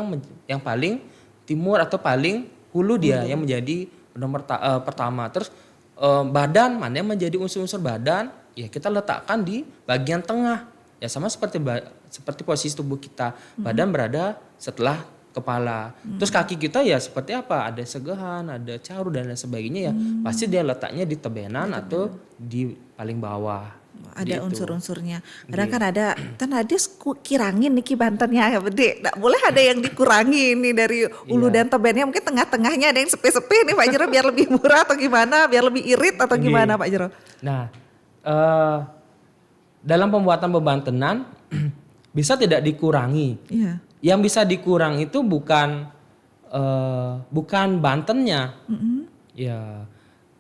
yang paling timur atau paling hulu dia yang menjadi nomor pertama. Terus badan, mana yang menjadi unsur-unsur badan, ya kita letakkan di bagian tengah. Ya sama seperti posisi tubuh kita. Badan berada setelah kepala. Terus kaki kita ya seperti apa? Ada segehan, ada caru dan lain sebagainya ya. Pasti dia letaknya di tebenan atau di paling bawah. Ada unsur-unsurnya. Kadang kan ada kirangin nih Bantennya ya Bede. Nggak boleh ada yang dikurangi nih dari ulu dan tebennya. Mungkin tengah-tengahnya ada yang sepe-sepe nih Pak Jero biar lebih murah atau gimana, biar lebih irit atau gimana Pak Jero? Nah, dalam pembuatan bebantenan bisa tidak dikurangi. Yang bisa dikurang itu bukan bantennya. Ya,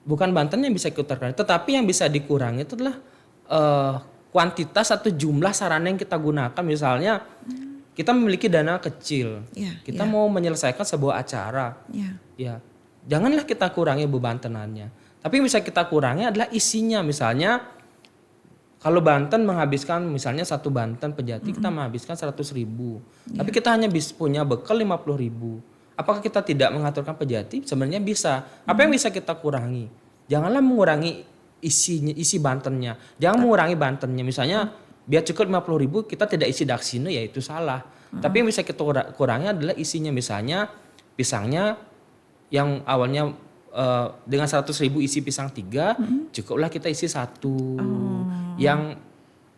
bukan bantennya yang bisa dikurangi, tetapi yang bisa dikurangi itu adalah kuantitas atau jumlah sarana yang kita gunakan. Misalnya kita memiliki dana kecil, kita mau menyelesaikan sebuah acara, ya janganlah kita kurangi bebantenannya. Tapi yang bisa kita kurangi adalah isinya. Misalnya kalau Banten menghabiskan misalnya satu Banten Pejati kita menghabiskan 100.000, tapi kita hanya punya bekal 50.000. Apakah kita tidak mengaturkan Pejati? Sebenarnya bisa. Apa yang bisa kita kurangi? Janganlah mengurangi isi Bantennya. Jangan mengurangi Bantennya. Misalnya biar cukup 50.000 kita tidak isi Daksina, ya itu salah. Tapi yang bisa kita kurangi adalah isinya. Misalnya pisangnya yang awalnya dengan 100.000 isi pisang 3, cukuplah kita isi 1. Yang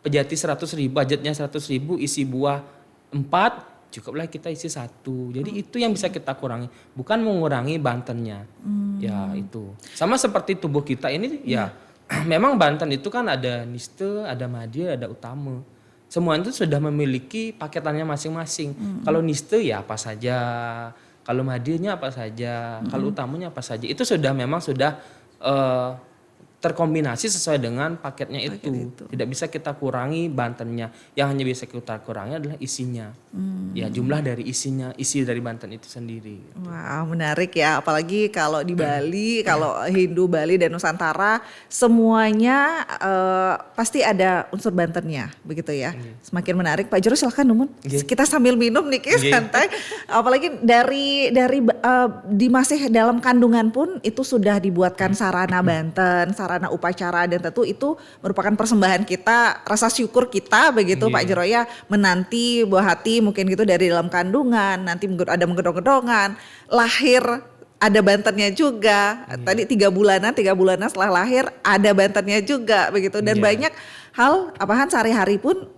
Pejati 100.000, budgetnya 100.000 isi buah 4, cukuplah kita isi 1. Jadi itu yang bisa kita kurangi, bukan mengurangi Bantennya. Ya itu. Sama seperti tubuh kita ini ya memang Banten itu kan ada Niste, ada Madya, ada Utama. Semua itu sudah memiliki paketannya masing-masing. Kalau Niste ya apa saja, kalau Madyanya apa saja, kalau Utamanya apa saja. Itu memang sudah terkombinasi sesuai dengan paketnya itu. Tidak bisa kita kurangi Bantennya. Yang hanya bisa kita kurangi adalah isinya. Ya jumlah dari isinya, isi dari Banten itu sendiri. Wah, menarik ya. Apalagi kalau di Bali, kalau Hindu Bali dan Nusantara semuanya pasti ada unsur Bantennya, begitu ya. Semakin menarik. Pak Jero silahkan Numun. Kita sambil minum nih santai. Apalagi dari di masih dalam kandungan pun itu sudah dibuatkan sarana Banten, sarana upacara, dan tentu itu merupakan persembahan kita, rasa syukur kita begitu Pak Jero ya, menanti buah hati mungkin gitu dari dalam kandungan, nanti ada menggedong-gedongan, lahir ada Bantennya juga. Tadi 3 bulanan setelah lahir ada Bantennya juga begitu, dan banyak hal sehari-hari pun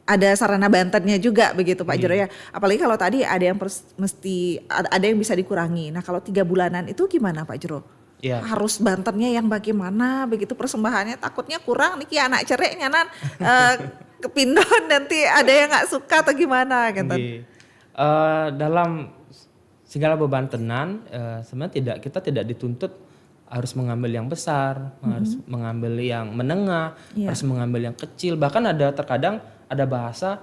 ada sarana Bantennya juga begitu Pak Jero ya. Apalagi kalau tadi ada yang mesti ada yang bisa dikurangi. Nah kalau 3 bulanan itu gimana Pak Jero? Ya. Harus Bantennya yang bagaimana begitu persembahannya, takutnya kurang nih anak cereknya nan kepindon nanti ada yang nggak suka atau gimana gitu. Dalam segala bebantenan sebenarnya kita tidak dituntut harus mengambil yang besar, harus mengambil yang menengah, harus mengambil yang kecil. Bahkan terkadang ada bahasa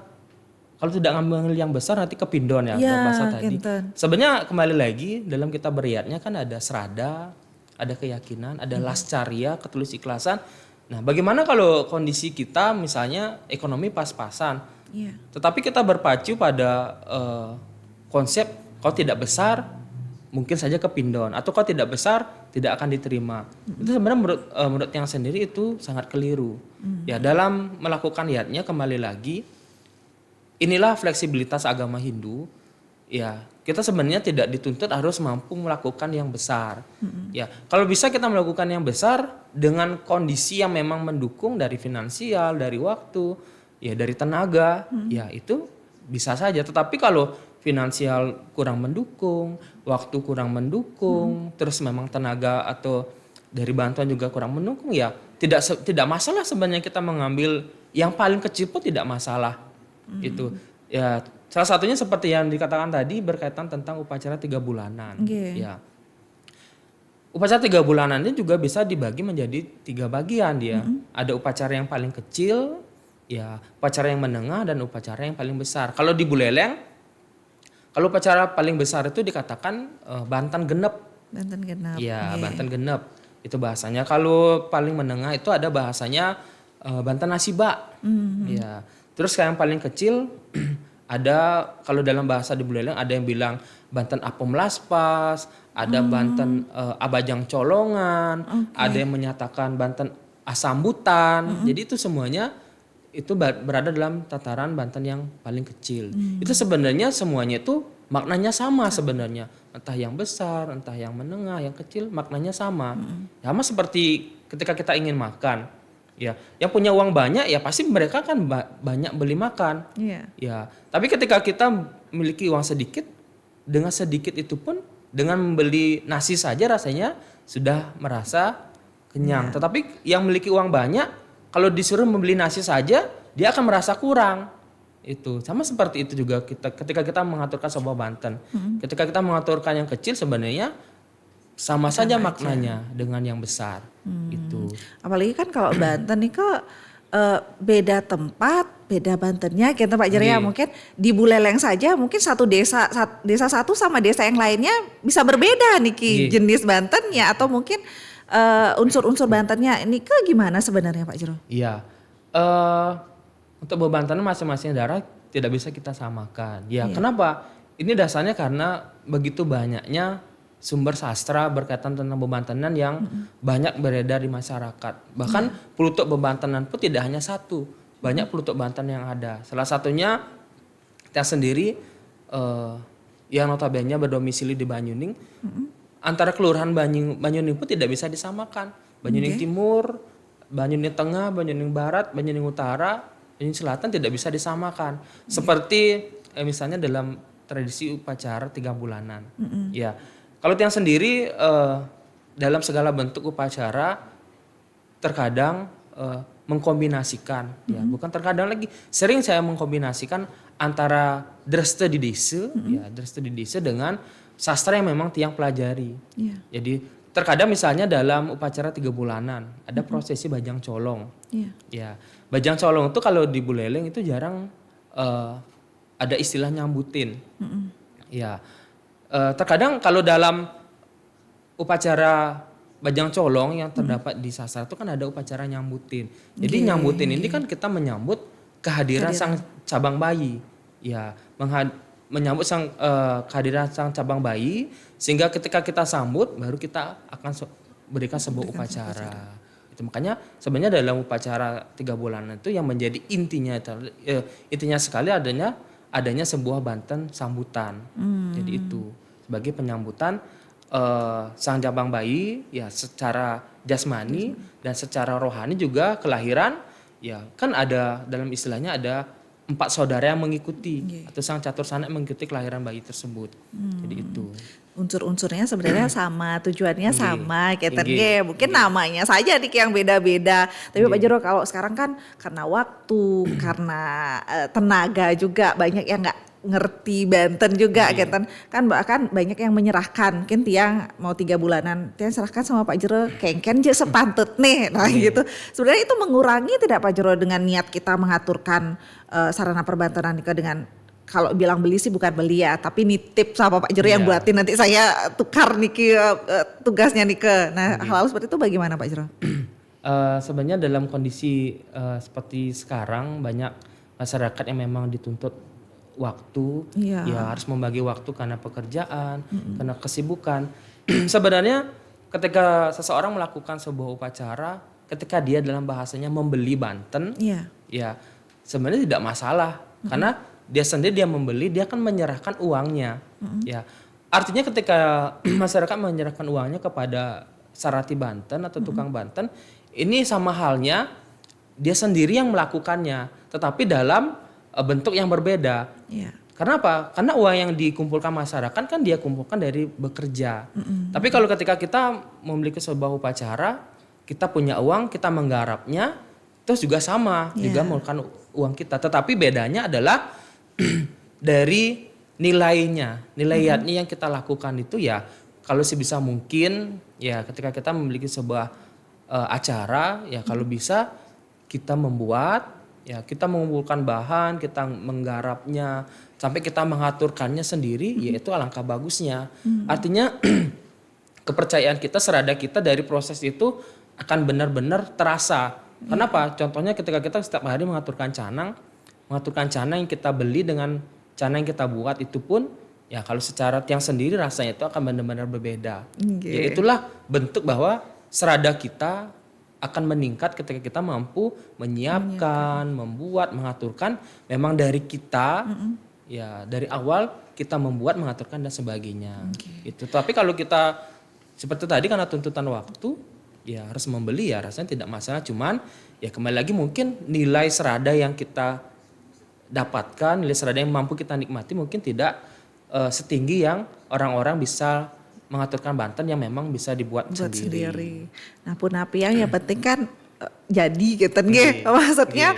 kalau tidak ngambil yang besar nanti kepindon ya bahasa tadi. Sebenarnya kembali lagi dalam kita beriatnya kan ada serada, ada keyakinan, ada lascarya, ketulus ikhlasan. Nah, bagaimana kalau kondisi kita misalnya ekonomi pas-pasan, tetapi kita berpacu pada konsep kalau tidak besar mungkin saja kepindon, atau kalau tidak besar tidak akan diterima. Itu sebenarnya menurut yang sendiri itu sangat keliru. Ya dalam melakukan niatnya kembali lagi, inilah fleksibilitas agama Hindu. Ya kita sebenarnya tidak dituntut harus mampu melakukan yang besar. Ya kalau bisa kita melakukan yang besar dengan kondisi yang memang mendukung dari finansial, dari waktu, ya dari tenaga, ya itu bisa saja. Tetapi kalau finansial kurang mendukung, waktu kurang mendukung, terus memang tenaga atau dari bantuan juga kurang mendukung, ya tidak masalah sebenarnya kita mengambil yang paling kecil pun tidak masalah. Itu ya salah satunya seperti yang dikatakan tadi berkaitan tentang upacara 3 bulanan. Ya upacara 3 bulanan ini juga bisa dibagi menjadi 3 bagian dia. Ada upacara yang paling kecil, ya upacara yang menengah, dan upacara yang paling besar. Kalau di Buleleng, kalau upacara paling besar itu dikatakan Banten Genep. Banten Genep. Ya, Banten Genep. Itu bahasanya. Kalau paling menengah itu ada bahasanya Banten Nasiba. Ya. Terus yang paling kecil ada, kalau dalam bahasa di Buleleng ada yang bilang Banten Apem Laspas, ada Banten Abajang Colongan, ada yang menyatakan Banten Asambutan. Jadi itu semuanya itu berada dalam tataran Banten yang paling kecil. Itu sebenarnya semuanya itu maknanya sama sebenarnya. Entah yang besar, entah yang menengah, yang kecil, maknanya sama. Sama seperti ketika kita ingin makan. Ya, yang punya uang banyak ya pasti mereka kan banyak beli makan. Ya, tapi ketika kita memiliki uang sedikit, dengan sedikit itu pun dengan membeli nasi saja rasanya sudah merasa kenyang. Tetapi yang memiliki uang banyak, kalau disuruh membeli nasi saja, dia akan merasa kurang. Itu sama seperti itu juga ketika kita mengaturkan sebuah Banten. Ketika kita mengaturkan yang kecil sebenarnya sama saja maknanya dengan yang besar. Itu. Apalagi kan kalau Banten nih kok beda tempat, beda Bantennya gitu Pak Jero ya. Mungkin di Buleleng saja mungkin satu desa satu sama desa yang lainnya bisa berbeda nih jenis Bantennya, atau mungkin unsur-unsur Bantennya ini gimana sebenarnya Pak Jero? Iya, untuk Banten masing-masing daerah tidak bisa kita samakan. Ya kenapa? Ini dasarnya karena begitu banyaknya sumber sastra berkaitan tentang Bebantenan yang banyak beredar di masyarakat. Bahkan pelutuk Bebantenan pun tidak hanya satu, banyak pelutuk Banten yang ada. Salah satunya Tiang sendiri yang notabene berdomisili di Banyuning, antara kelurahan Banyuning pun tidak bisa disamakan. Banyuning Timur, Banyuning Tengah, Banyuning Barat, Banyuning Utara, Banyuning Selatan tidak bisa disamakan. Seperti misalnya dalam tradisi upacara 3 bulanan. Ya, kalau Tiang sendiri dalam segala bentuk upacara terkadang mengkombinasikan, ya bukan terkadang lagi, sering saya mengkombinasikan antara dreste di desa, ya dreste di desa dengan sastra yang memang Tiang pelajari. Jadi terkadang misalnya dalam upacara 3 bulanan ada prosesi Bajang Colong. Ya, Bajang Colong itu kalau di Buleleng itu jarang ada istilah nyambutin. Ya, terkadang kalau dalam upacara Bajang Colong yang terdapat di sastra itu kan ada upacara nyambutin. Jadi nyambutin ini kan kita menyambut kehadiran sang cabang bayi. Ya, menyambut sang kehadiran sang cabang bayi, sehingga ketika kita sambut baru kita akan berikan sebuah upacara. Itu makanya sebenarnya dalam upacara 3 bulanan itu yang menjadi intinya sekali adanya sebuah Banten sambutan. Jadi itu sebagai penyambutan sang cabang bayi, ya secara jasmani dan secara rohani juga kelahiran, ya kan ada dalam istilahnya ada 4 saudara yang mengikuti atau sang catur sanak mengikuti kelahiran bayi tersebut. Jadi itu. Unsur-unsurnya sebenarnya sama, tujuannya sama, mungkin namanya saja nih yang beda-beda. Tapi Pak Jero kalau sekarang kan karena waktu, karena tenaga juga banyak yang nggak ngerti Banten juga kan bahkan banyak yang menyerahkan, mungkin Tiang mau 3 bulanan Tiang serahkan sama Pak Jero kengken je sepantut nih, nah gitu. Sebenarnya itu mengurangi tidak Pak Jero dengan niat kita mengaturkan sarana perbantenan nikah dengan, kalau bilang beli sih bukan beli ya, tapi nitip sama Pak Jero yang buatin, nanti saya tukar niki tugasnya nike. Nah hal-hal seperti itu bagaimana Pak Jero? Sebenarnya dalam kondisi seperti sekarang banyak masyarakat yang memang dituntut waktu, ya harus membagi waktu karena pekerjaan, karena kesibukan. Sebenarnya ketika seseorang melakukan sebuah upacara, ketika dia dalam bahasanya membeli Banten, ya sebenarnya tidak masalah, karena dia sendiri dia membeli, dia akan menyerahkan uangnya. Ya, artinya ketika masyarakat menyerahkan uangnya kepada Sarati Banten atau tukang Banten, ini sama halnya dia sendiri yang melakukannya, tetapi dalam bentuk yang berbeda. Karena apa? Karena uang yang dikumpulkan masyarakat kan dia kumpulkan dari bekerja. Tapi kalau ketika kita memiliki sebuah upacara, kita punya uang, kita menggarapnya, terus juga sama, juga menggunakan uang kita. Tetapi bedanya adalah dari nilainya, nilainya yang kita lakukan itu ya, kalau sebisa mungkin ya ketika kita memiliki sebuah acara, ya kalau bisa kita membuat, ya kita mengumpulkan bahan, kita menggarapnya, sampai kita mengaturkannya sendiri, yaitu alangkah bagusnya. Artinya kepercayaan kita, serada kita dari proses itu akan benar-benar terasa. Kenapa? Contohnya ketika kita setiap hari mengaturkan canang yang kita beli dengan canang yang kita buat itu pun, ya kalau secara Tiang sendiri rasanya itu akan benar-benar berbeda. Ya itulah bentuk bahwa serada kita akan meningkat ketika kita mampu menyiapkan, membuat, mengaturkan. Memang dari kita, ya dari awal kita membuat, mengaturkan dan sebagainya. Itu. Tapi kalau kita seperti tadi karena tuntutan waktu, ya harus membeli, ya rasanya tidak masalah. Cuman ya kembali lagi mungkin nilai serada yang kita dapatkan, nilai serada yang mampu kita nikmati mungkin tidak setinggi yang orang-orang bisa mengaturkan Banten yang memang bisa dibuat sendiri. Nah pun api yang penting kan jadi gitu maksudnya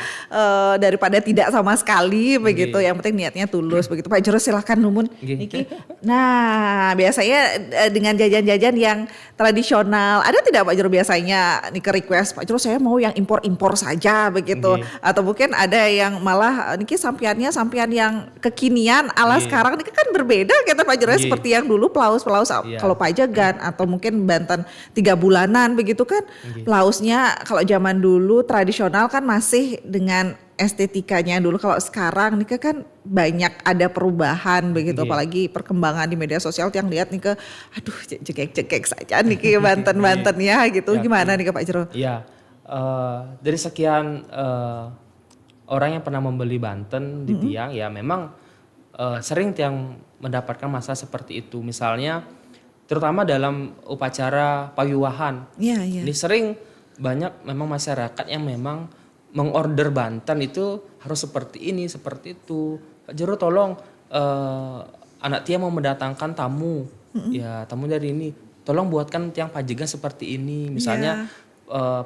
daripada tidak sama sekali begitu, yang penting niatnya tulus begitu. Pak Jero silahkan numun niki. Nah biasanya dengan jajan-jajan yang tradisional ada tidak Pak Jero biasanya niki request Pak Jero saya mau yang impor saja begitu, atau mungkin ada yang malah niki sampian yang kekinian ala sekarang niki kan berbeda gitu Pak Jero, seperti yang dulu pelaus kalau Pajagan atau mungkin Banten 3 bulanan begitu kan, pelausnya kalau zaman dulu tradisional kan masih dengan estetikanya dulu. Kalau sekarang nih kan banyak ada perubahan begitu, Nggih. apalagi perkembangan di media sosial yang lihat nih aduh jegek-jegek saja nih ke Banten-Banten ya gitu. Ya, Gimana nih Pak Jero? iya. Dari sekian orang yang pernah membeli Banten di Tiang, ya memang sering Tiang mendapatkan masalah seperti itu. Misalnya terutama dalam upacara payuwahan. Iya, iya. Ini sering banyak memang masyarakat yang memang mengorder Banten itu harus seperti ini, seperti itu. Pak Jero tolong anak Tiang mau mendatangkan tamu, ya tamu dari ini. Tolong buatkan tiang pajegan seperti ini. Misalnya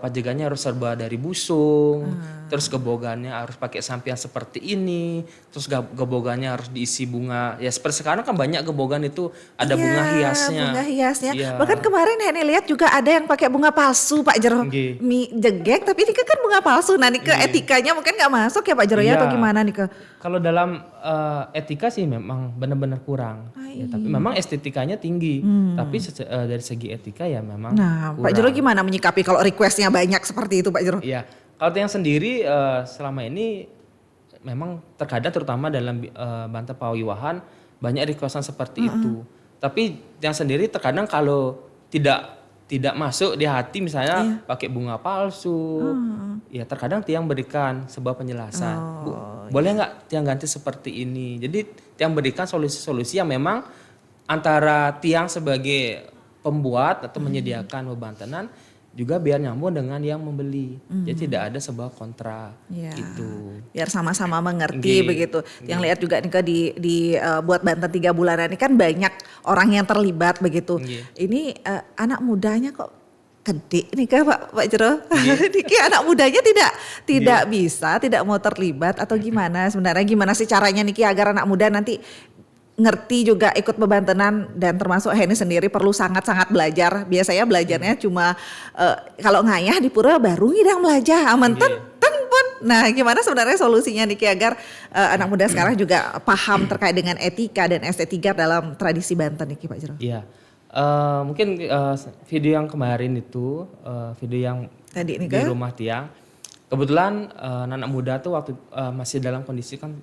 pajegannya harus serba dari busung, terus gebogannya harus pakai sampian seperti ini, terus gebogannya harus diisi bunga. Ya seperti sekarang kan banyak gebogan itu ada bunga hiasnya. Bunga hiasnya. Iya. Bahkan kemarin Nenek lihat juga ada yang pakai bunga palsu Pak Jero. Nggih. Mi jegek tapi ini kan bunga palsu. Nah ini ke etikanya mungkin nggak masuk ya Pak Jero ya Iya. atau gimana nih ke? Kalau dalam etika sih memang benar-benar kurang. Ya, tapi memang estetikanya tinggi. Tapi dari segi etika ya memang Nah kurang. Pak Jero gimana menyikapi kalau requestnya banyak seperti itu Pak Jero? Iya. Kalau yang sendiri selama ini memang terkadang terutama dalam Banten Pawiwahan banyak requestan seperti itu. Tapi yang sendiri terkadang kalau tidak masuk di hati misalnya pakai bunga palsu, ya terkadang tiang berikan sebuah penjelasan. Bu, boleh nggak tiang ganti seperti ini? Jadi tiang berikan solusi-solusi yang memang antara tiang sebagai pembuat atau menyediakan bebantenan juga biar nyambung dengan yang membeli. Jadi tidak ada sebuah kontra Ya, itu. biar sama-sama mengerti Nggih. begitu. Yang lihat juga nih Kak, di buat Banten 3 bulanan ini kan banyak orang yang terlibat begitu. Nggih. Ini anak mudanya kok gede nih Kak Pak Jero. Niki anak mudanya tidak bisa, tidak mau terlibat atau gimana sebenarnya gimana sih caranya Niki agar anak muda nanti ngerti juga ikut bebantenan dan termasuk Heni sendiri perlu sangat-sangat belajar. Biasanya belajarnya cuma kalau ngayah di pura baru ngidang belajar. Aman ten pun. Nah, gimana sebenarnya solusinya Niki agar anak muda sekarang juga paham terkait dengan etika dan estetika dalam tradisi Banten Niki Pak Jero. Iya. Mungkin video yang kemarin itu video yang Tadi nih di Kak. rumah tiang. Kebetulan anak muda tuh waktu masih dalam kondisi kan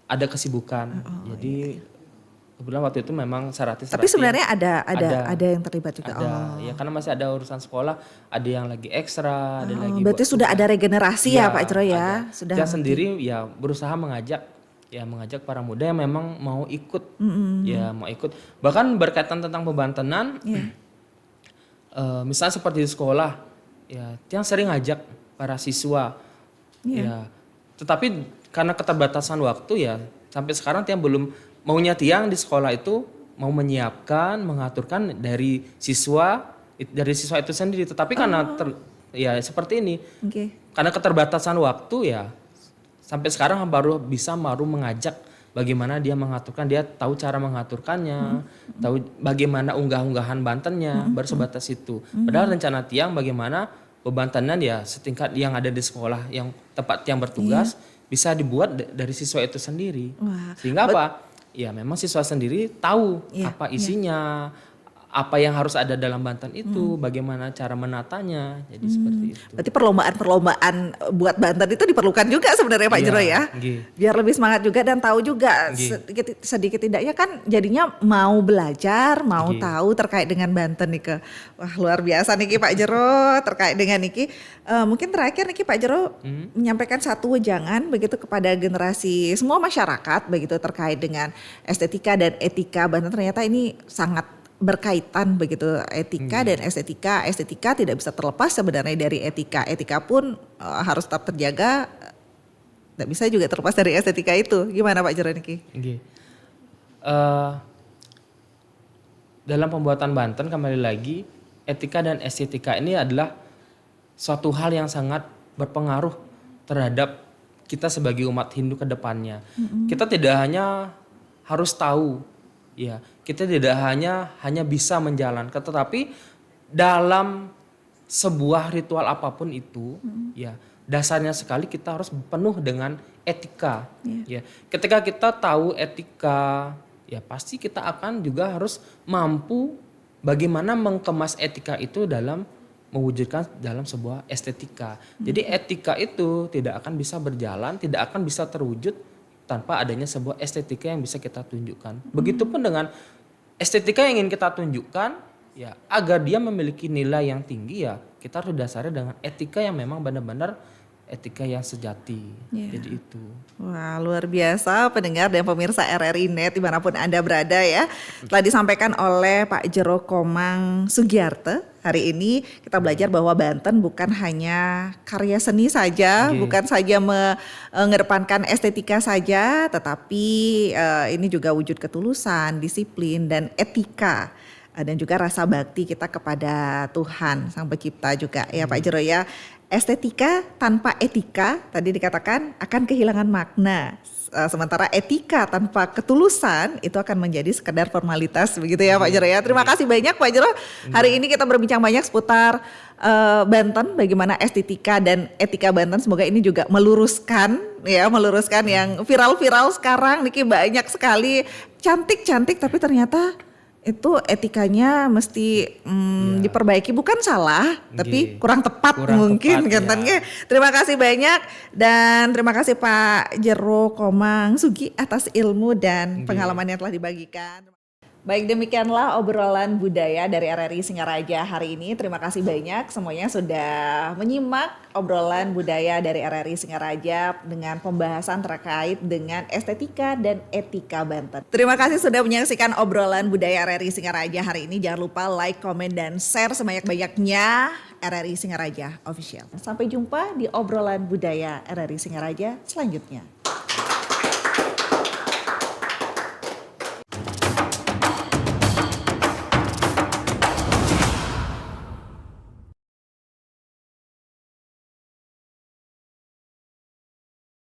ada kesibukan. Jadi kebetulan waktu itu memang syaratnya Tapi sebenarnya ada yang terlibat juga. ada. Ya karena masih ada urusan sekolah, ada yang lagi ekstra, ada yang lagi Berarti buat sudah tugas. ada regenerasi ya Pak Jero ya. ada. Sudah. Dia sendiri ya berusaha mengajak para muda yang memang mau ikut. Ya mau ikut. Bahkan berkaitan tentang bebantenan, misalnya seperti di sekolah, ya Tiang sering ngajak para siswa. Ya, tetapi karena keterbatasan waktu ya sampai sekarang Tiang belum maunya Tiang di sekolah itu mau menyiapkan, mengaturkan dari siswa itu sendiri. Tetapi karena ya seperti ini, Oke. karena keterbatasan waktu ya sampai sekarang baru mengajak bagaimana dia mengaturkan, dia tahu cara mengaturkannya, tahu bagaimana unggah-unggahan Bantennya, baru sebatas itu. Padahal rencana Tiang bagaimana bebantenan ya setingkat yang ada di sekolah yang tempat Tiang bertugas bisa dibuat dari siswa itu sendiri. Wah, Sehingga apa? Ya memang siswa sendiri tahu apa isinya, apa yang harus ada dalam Banten itu, bagaimana cara menatanya. Jadi seperti itu. Berarti perlombaan buat Banten itu diperlukan juga sebenarnya Pak Iya, Jero ya. nggih. Biar lebih semangat juga dan tahu juga Nggih. sedikit tidaknya kan jadinya mau belajar, mau Nggih. tahu terkait dengan Banten nih ke. Wah luar biasa nih Pak Jero terkait dengan Niki. Mungkin terakhir nih Pak Jero menyampaikan satu wejangan begitu kepada generasi semua masyarakat begitu terkait dengan estetika dan etika Banten. Ternyata ini sangat berkaitan begitu etika dan estetika tidak bisa terlepas sebenarnya dari etika pun harus tetap terjaga, tidak bisa juga terlepas dari estetika itu. Gimana Pak Jero Niki? Nggih. Dalam pembuatan Banten kembali lagi etika dan estetika ini adalah suatu hal yang sangat berpengaruh terhadap kita sebagai umat Hindu ke depannya. Kita tidak hanya harus tahu, ya, kita tidak hanya bisa menjalankan, tetapi dalam sebuah ritual apapun itu, ya, dasarnya sekali kita harus penuh dengan etika. Ya, ketika kita tahu etika, ya pasti kita akan juga harus mampu bagaimana mengemas etika itu dalam mewujudkan dalam sebuah estetika. Jadi etika itu tidak akan bisa berjalan, tidak akan bisa terwujud tanpa adanya sebuah estetika yang bisa kita tunjukkan. Begitupun dengan estetika yang ingin kita tunjukkan, ya agar dia memiliki nilai yang tinggi ya kita harus dasarnya dengan etika yang memang benar-benar etika yang sejati. Jadi itu. Wah, luar biasa pendengar dan pemirsa RRI Net dimanapun Anda berada ya. Telah disampaikan oleh Pak Jero Komang Sugiarte. Hari ini kita belajar bahwa Banten bukan hanya karya seni saja, bukan saja mengedepankan estetika saja, tetapi ini juga wujud ketulusan, disiplin, dan etika. Dan juga rasa bakti kita kepada Tuhan Sang Pencipta juga ya Pak Jero ya. Estetika tanpa etika tadi dikatakan akan kehilangan makna. Sementara etika tanpa ketulusan itu akan menjadi sekedar formalitas begitu ya Pak Jero ya. Terima kasih banyak Pak Jero. Hari ini kita berbincang banyak seputar Banten, bagaimana estetika dan etika Banten. Semoga ini juga meluruskan yang viral-viral sekarang. Niki banyak sekali cantik-cantik tapi ternyata itu etikanya mesti diperbaiki, bukan salah tapi kurang tepat mungkin katanya. Terima kasih banyak dan terima kasih Pak Jero Komang Sugi atas ilmu dan pengalaman yang telah dibagikan. Baik, demikianlah obrolan budaya dari RRI Singaraja hari ini. Terima kasih banyak semuanya sudah menyimak obrolan budaya dari RRI Singaraja dengan pembahasan terkait dengan estetika dan etika Banten. Terima kasih sudah menyaksikan obrolan budaya RRI Singaraja hari ini. Jangan lupa like, komen, dan share sebanyak-banyaknya RRI Singaraja Official. Sampai jumpa di obrolan budaya RRI Singaraja selanjutnya.